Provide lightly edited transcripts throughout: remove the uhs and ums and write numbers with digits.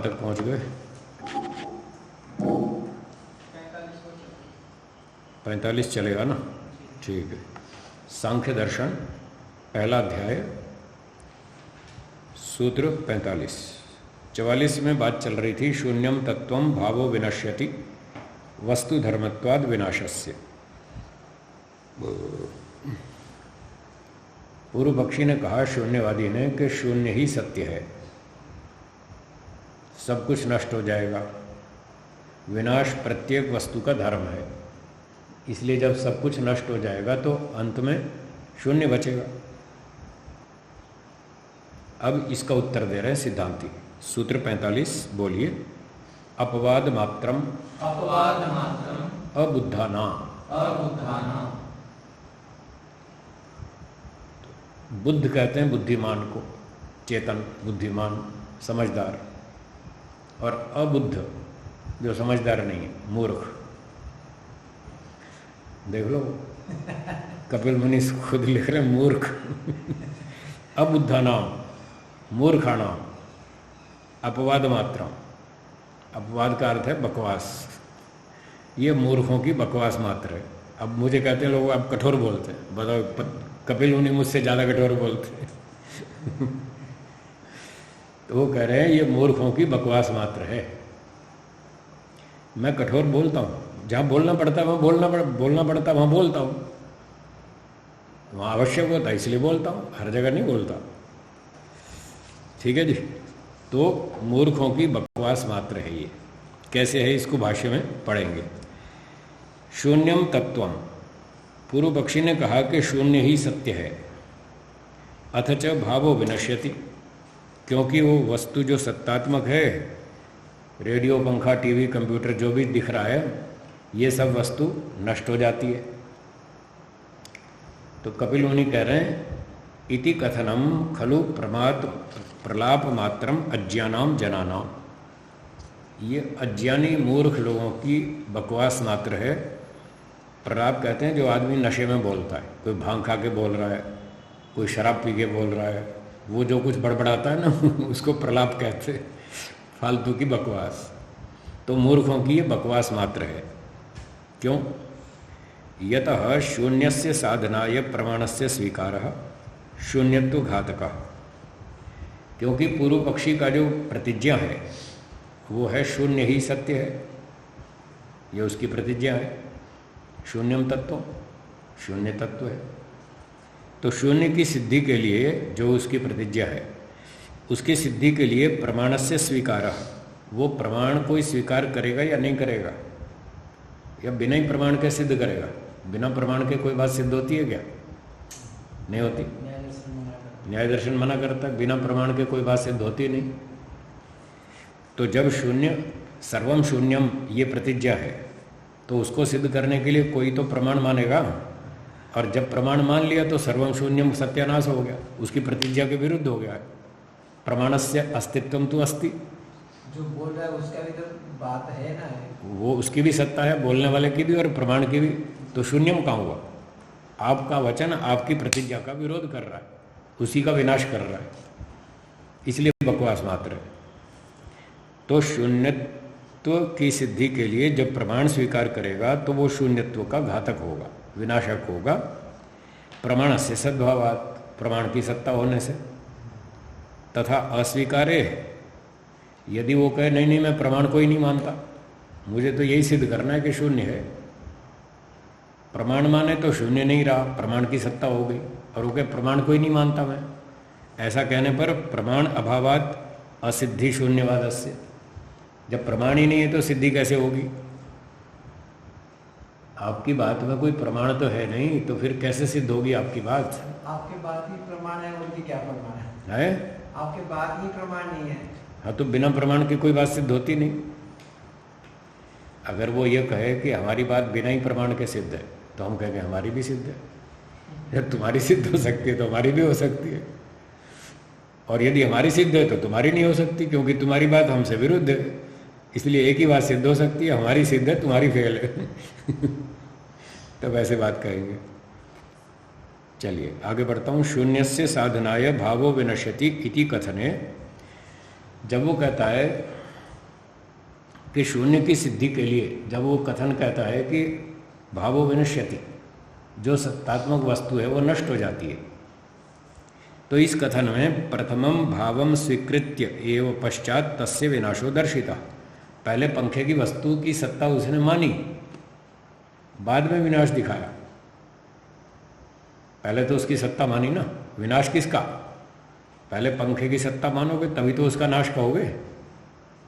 कहाँ तक पहुँच गए? 45 चलेगा ना? ठीक है। सांख्य दर्शन पहला अध्याय सूत्र 45। 44 में बात चल रही थी शून्यम तत्वम भावो विनश्यति वस्तु धर्मत्वाद विनाशस्य। पूर्व पक्षी ने कहा, शून्यवादी ने, कि शून्य ही सत्य है, सब कुछ नष्ट हो जाएगा, विनाश प्रत्येक वस्तु का धर्म है, इसलिए जब सब कुछ नष्ट हो जाएगा तो अंत में शून्य बचेगा। अब इसका उत्तर दे रहे हैं सिद्धांती। सूत्र 45 बोलिए। अपवाद मात्रम अबुद्धाना। बुद्ध कहते हैं बुद्धिमान को, चेतन, बुद्धिमान, समझदार, और अबुद्ध जो समझदार नहीं है, मूर्ख। देख लो, कपिल मुनि खुद लिख रहे हैं मूर्ख। अबुद्धानाम, मूर्खाणाम, अपवाद मात्रम। अपवाद का अर्थ है बकवास। ये मूर्खों की बकवास मात्र है। अब मुझे कहते हैं लोग आप कठोर बोलते हैं, बताओ, कपिल मुनि मुझसे ज़्यादा कठोर बोलते हैं। तो वो कह रहे हैं ये मूर्खों की बकवास मात्र है। मैं कठोर बोलता हूँ, जहाँ बोलना पड़ता है वहाँ बोलना पड़ता है वहाँ बोलता हूँ, वहाँ आवश्यक होता है इसलिए बोलता हूँ, हर जगह नहीं बोलता। ठीक है जी। तो मूर्खों की बकवास मात्र है ये। कैसे है इसको भाष्य में पढ़ेंगे। शून्यम तत्वम, पूर्व पक्षी ने कहा कि शून्य ही सत्य है। अथच भावो विनश्यति, क्योंकि वो वस्तु जो सत्तात्मक है, रेडियो, पंखा, टीवी, कंप्यूटर, जो भी दिख रहा है, ये सब वस्तु नष्ट हो जाती है। तो कपिल मुनि कह रहे हैं इति कथनम खलु प्रलाप मात्रम अज्ञानाम जनानाम। ये अज्ञानी मूर्ख लोगों की बकवास मात्र है। प्रलाप कहते हैं जो आदमी नशे में बोलता है, कोई भांग खा के बोल रहा है, कोई शराब पी के बोल रहा है, वो जो कुछ बड़बड़ाता है ना, उसको प्रलाप कहते हैं, फालतू की बकवास। तो मूर्खों की ये बकवास मात्र है। क्यों? यतः शून्यस्य साधनाय प्रमाणस्य स्वीकारः शून्यत्व घातकः। क्योंकि पूर्व पक्षी का जो प्रतिज्ञा है वो है शून्य ही सत्य है, ये उसकी प्रतिज्ञा है। शून्यम तत्व, शून्य तत्व है। तो शून्य की सिद्धि के लिए जो उसकी प्रतिज्ञा है, उसकी सिद्धि के लिए प्रमाणस्य स्वीकारः, वो प्रमाण कोई स्वीकार करेगा या नहीं करेगा, या बिना ही प्रमाण के सिद्ध करेगा? बिना प्रमाण के कोई बात सिद्ध होती है क्या? नहीं होती। न्याय दर्शन मना करता है, बिना प्रमाण के कोई बात सिद्ध होती नहीं। तो जब शून्य, सर्वम शून्यम, ये प्रतिज्ञा है, तो उसको सिद्ध करने के लिए कोई तो प्रमाण मानेगा, और जब प्रमाण मान लिया तो सर्वम शून्यम सत्यानाश हो गया, उसकी प्रतिज्ञा के विरुद्ध हो गया। प्रमाणस्य अस्तित्वम तो अस्ति, जो बोल रहा है उसका भी तो बात है ना, वो उसकी भी सत्ता है, बोलने वाले की भी और प्रमाण की भी। तो शून्यम कहाँ हुआ? आपका वचन आपकी प्रतिज्ञा का विरोध कर रहा है, उसी का विनाश कर रहा है, इसलिए बकवास मात्र है। तो शून्यत्व की सिद्धि के लिए जब प्रमाण स्वीकार करेगा तो वो शून्यत्व का घातक होगा, विनाशक होगा। प्रमाण से सद्भावात, प्रमाण की सत्ता होने से। तथा अस्वीकारे, यदि वो कहे नहीं मैं प्रमाण को ही नहीं मानता, मुझे तो यही सिद्ध करना है कि शून्य है, प्रमाण माने तो शून्य नहीं रहा, प्रमाण की सत्ता हो गई, और वो कहे प्रमाण को ही नहीं मानता मैं, ऐसा कहने पर प्रमाण अभावात असिद्धि शून्यवादस्य। जब प्रमाण ही नहीं है तो सिद्धि कैसे होगी? आपकी बात में कोई प्रमाण तो है नहीं, तो फिर कैसे सिद्ध होगी आपकी बात? आपकी बात ही प्रमाण है, उनकी क्या प्रमाण है? आपकी बात ही प्रमाण नहीं है। हाँ, तो बिना प्रमाण की कोई बात सिद्ध होती नहीं। अगर वो ये कहे कि हमारी बात बिना ही प्रमाण के सिद्ध है, तो हम कहेंगे हमारी भी सिद्ध है। जब तुम्हारी सिद्ध हो सकती है तो हमारी भी हो सकती है, और यदि हमारी सिद्ध है तो तुम्हारी नहीं हो सकती, क्योंकि तुम्हारी बात हमसे विरुद्ध है। इसलिए एक ही बात सिद्ध हो सकती है, हमारी सिद्ध है, तुम्हारी फेल है। तब ऐसे बात कहेंगे। चलिए आगे बढ़ता हूँ। शून्यस्य साधनाय भावो विनश्यति इति कथने, जब वो कहता है कि शून्य की सिद्धि के लिए जब वो कथन कहता है कि भावो विनश्यति, जो सत्तात्मक वस्तु है वो नष्ट हो जाती है, तो इस कथन में प्रथमम भावम स्वीकृत्य एवं पश्चात तस्य विनाशो दर्शिता। पहले पंखे की वस्तु की सत्ता उसने मानी, बाद में विनाश दिखाया। पहले तो उसकी सत्ता मानी ना, विनाश किसका? पहले पंखे की सत्ता मानोगे तभी तो उसका नाश कहोगे।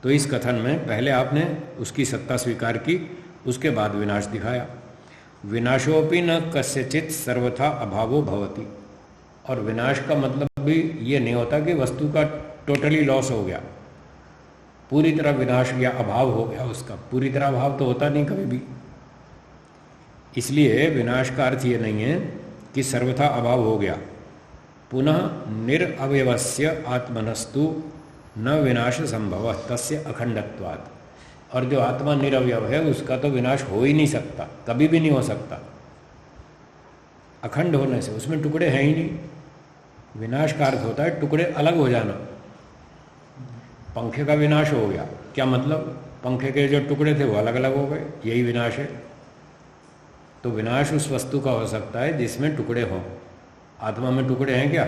तो इस कथन में पहले आपने उसकी सत्ता स्वीकार की, उसके बाद विनाश दिखाया। विनाशोपि न कस्यचित सर्वथा अभावो भवति। और विनाश का मतलब भी ये नहीं होता कि वस्तु का टोटली लॉस हो गया, पूरी तरह विनाश या अभाव हो गया उसका। पूरी तरह अभाव तो होता नहीं कभी भी। इसलिए विनाश का अर्थ ये नहीं है कि सर्वथा अभाव हो गया। पुनः निरअवयवस्य आत्मनस्तु न विनाश संभव तस्य अखंडत्वात्। और जो आत्मा निरवयव है उसका तो विनाश हो ही नहीं सकता, कभी भी नहीं हो सकता, अखंड होने से। उसमें टुकड़े हैं ही नहीं। विनाश का अर्थ होता है टुकड़े अलग हो जाना। पंखे का विनाश हो गया, क्या मतलब? पंखे के जो टुकड़े थे वो अलग अलग हो गए, यही विनाश है। तो विनाश उस वस्तु का हो सकता है जिसमें टुकड़े हों। आत्मा में टुकड़े हैं क्या?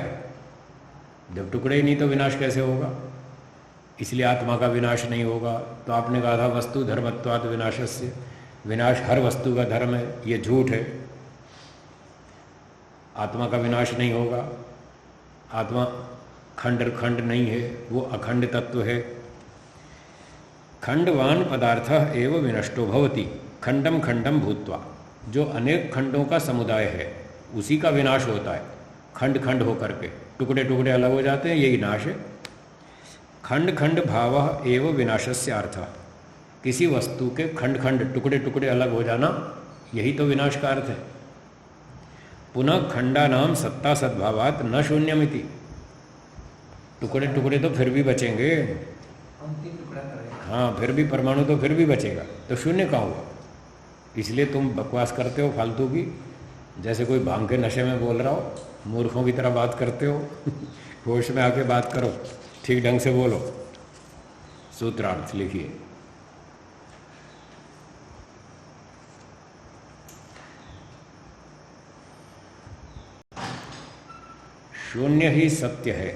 जब टुकड़े ही नहीं तो विनाश कैसे होगा? इसलिए आत्मा का विनाश नहीं होगा। तो आपने कहा था वस्तु धर्मत्वात् विनाशस्य, विनाश हर वस्तु का धर्म है, ये झूठ है। आत्मा का विनाश नहीं होगा। आत्मा खंड खंड नहीं है, वो अखंड तत्व है। खंडवान पदार्थ एवं विनष्टो भवति खंडम खंडम भूत्वा। जो अनेक खंडों का समुदाय है उसी का विनाश होता है, खंड खंड होकर के टुकड़े टुकड़े अलग हो जाते हैं, यही नाश है। खंड खंड भाव एवं विनाशस्य अर्थ। किसी वस्तु के खंड खंड टुकड़े टुकड़े अलग हो जाना, यही तो विनाश का अर्थ है। पुनः खंडा नाम सत्ता सद्भावात न शून्यमिति। टुकड़े टुकड़े तो फिर भी बचेंगे, अंतिम टुकड़ा करेगा। हाँ, फिर भी परमाणु तो फिर भी बचेगा, तो शून्य कहाँ हुआ? इसलिए तुम बकवास करते हो फालतू की, जैसे कोई भांग के नशे में बोल रहा हो, मूर्खों की तरह बात करते हो। होश में आके बात करो, ठीक ढंग से बोलो। सूत्रार्थ लिखिए। शून्य ही सत्य है,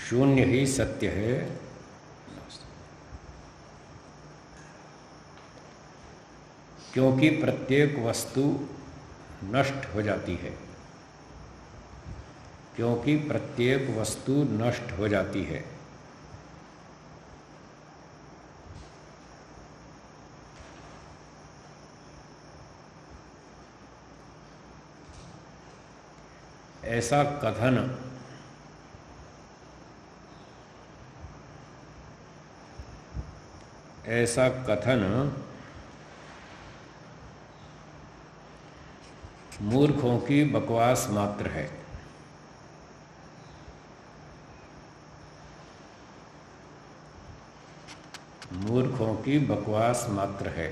शून्य ही सत्य है। क्योंकि प्रत्येक वस्तु नष्ट हो जाती है, क्योंकि प्रत्येक वस्तु नष्ट हो जाती है। ऐसा कथन मूर्खों की बकवास मात्र है। मूर्खों की बकवास मात्र है।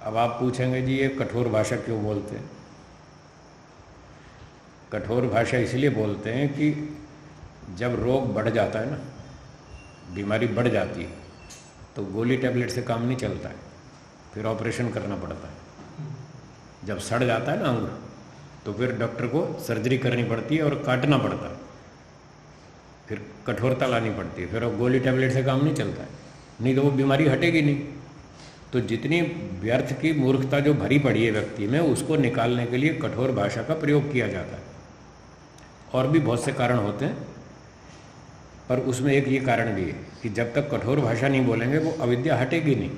अब आप पूछेंगे जी ये कठोर भाषा क्यों बोलते हैं? कठोर भाषा इसलिए बोलते हैं कि जब रोग बढ़ जाता है ना, बीमारी बढ़ जाती है, तो गोली टैबलेट से काम नहीं चलता है, फिर ऑपरेशन करना पड़ता है। जब सड़ जाता है ना अंग, तो फिर डॉक्टर को सर्जरी करनी पड़ती है और काटना पड़ता है, फिर कठोरता लानी पड़ती है, फिर गोली टैबलेट से काम नहीं चलता है, नहीं तो वो बीमारी हटेगी नहीं। तो जितनी व्यर्थ की मूर्खता जो भरी पड़ी है व्यक्ति में, उसको निकालने के लिए कठोर भाषा का प्रयोग किया जाता है। और भी बहुत से कारण होते हैं, पर उसमें एक ये कारण भी है कि जब तक कठोर भाषा नहीं बोलेंगे वो अविद्या हटेगी नहीं,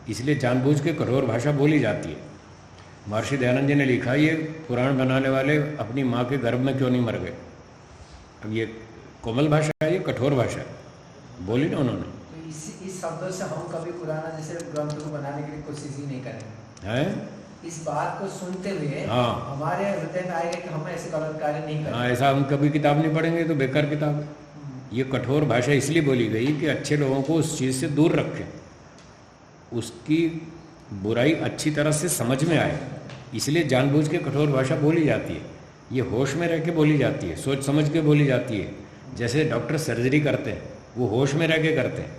इसलिए जानबूझ के कठोर भाषा बोली जाती है। महर्षि दयानंद जी ने लिखा, ये पुराण बनाने वाले अपनी माँ के गर्भ में क्यों नहीं मर गए? अब ये कोमल भाषा है, ये कठोर भाषा है, बोली ना उन्होंने। तो इस शब्दों से हम कभी पुराना जैसे ग्रंथ को बनाने की कोशिश ही नहीं करेंगे हैं? इस बात को सुनते हुए हाँ, हमारे हृदय में आएगा कि हम ऐसे गलत कार्य नहीं करेंगे। हाँ, ऐसा हम कभी किताब नहीं पढ़ेंगे तो बेकार किताब है। ये कठोर भाषा इसलिए बोली गई कि अच्छे लोगों को उस चीज़ से दूर रखें, उसकी बुराई अच्छी तरह से समझ में आए, इसलिए जानबूझ के कठोर भाषा बोली जाती है। ये होश में रह के बोली जाती है, सोच समझ के बोली जाती है। जैसे डॉक्टर सर्जरी करते हैं वो होश में रह के करते हैं,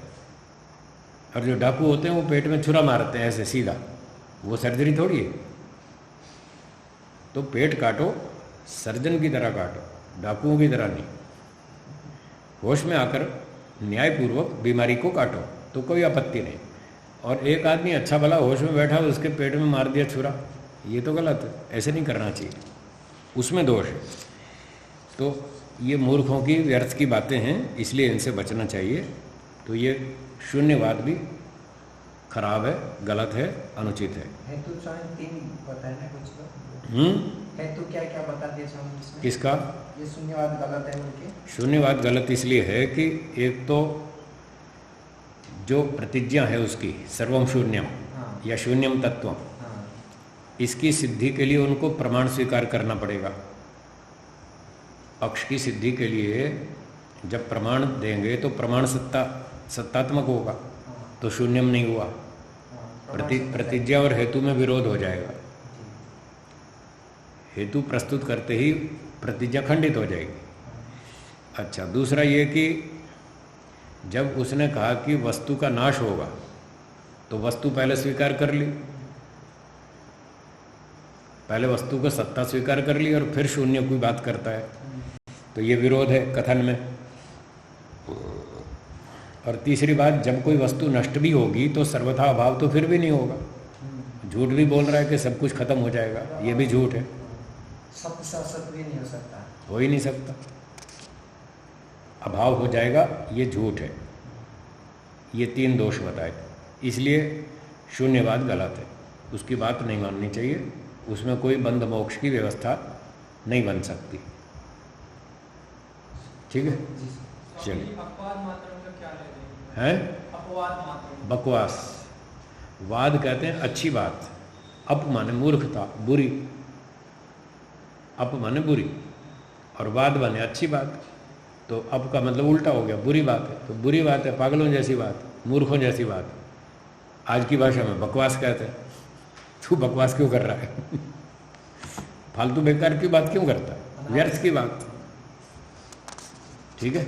और जो डाकू होते हैं वो पेट में छुरा मारते हैं ऐसे सीधा, वो सर्जरी थोड़ी है। तो पेट काटो सर्जन की तरह काटो, डाकुओं की तरह नहीं। होश में आकर न्यायपूर्वक बीमारी को काटो तो कोई आपत्ति नहीं। और एक आदमी अच्छा भला होश में बैठा हो उसके पेट में मार दिया छुरा, ये तो गलत है, ऐसे नहीं करना चाहिए, उसमें दोष है। तो ये मूर्खों की व्यर्थ की बातें हैं, इसलिए इनसे बचना चाहिए। तो ये शून्यवाद भी खराब है, गलत है, अनुचित है। हेतु स्वामी 3 बताए ना कुछ तो? हेतु क्या क्या बता दिए स्वामी इसमें? किसका? ये शून्यवाद गलत है उनके। शून्यवाद गलत इसलिए है कि एक तो जो प्रतिज्ञा है उसकी सर्वम शून्यम या शून्यम तत्वम, इसकी सिद्धि के लिए उनको प्रमाण स्वीकार करना पड़ेगा। पक्ष की सिद्धि के लिए जब प्रमाण देंगे तो प्रमाण सत्तात्मक होगा, तो शून्यम नहीं हुआ। प्रतिज्ञा और हेतु में विरोध हो जाएगा। हेतु प्रस्तुत करते ही प्रतिज्ञा खंडित हो जाएगी। अच्छा, दूसरा ये कि जब उसने कहा कि वस्तु का नाश होगा तो वस्तु पहले स्वीकार कर ली, पहले वस्तु को सत्ता स्वीकार कर ली और फिर शून्य की बात करता है, तो ये विरोध है कथन में। और तीसरी बात, जब कोई वस्तु नष्ट भी होगी तो सर्वथा अभाव तो फिर भी नहीं होगा। झूठ भी बोल रहा है कि सब कुछ खत्म हो जाएगा, ये भी झूठ है। सत्य से असत भी नहीं हो सकता, हो ही नहीं सकता, अभाव हो जाएगा, ये झूठ है। ये 3 दोष बताए, इसलिए शून्यवाद गलत है, उसकी बात नहीं माननी चाहिए। उसमें कोई बंध मोक्ष की व्यवस्था नहीं बन सकती। ठीक है, चलिए। हैं? बकवास, वाद कहते हैं अच्छी बात। अप माने मूर्खता, बुरी, अप माने बुरी, और वाद माने अच्छी बात। तो अप का मतलब उल्टा हो गया, बुरी बात है। तो बुरी बात है, पागलों जैसी बात, मूर्खों जैसी बात। आज की भाषा में बकवास कहते हैं। तू बकवास क्यों कर रहा है? फालतू बेकार की बात क्यों करता है? व्यर्थ की बात। ठीक है।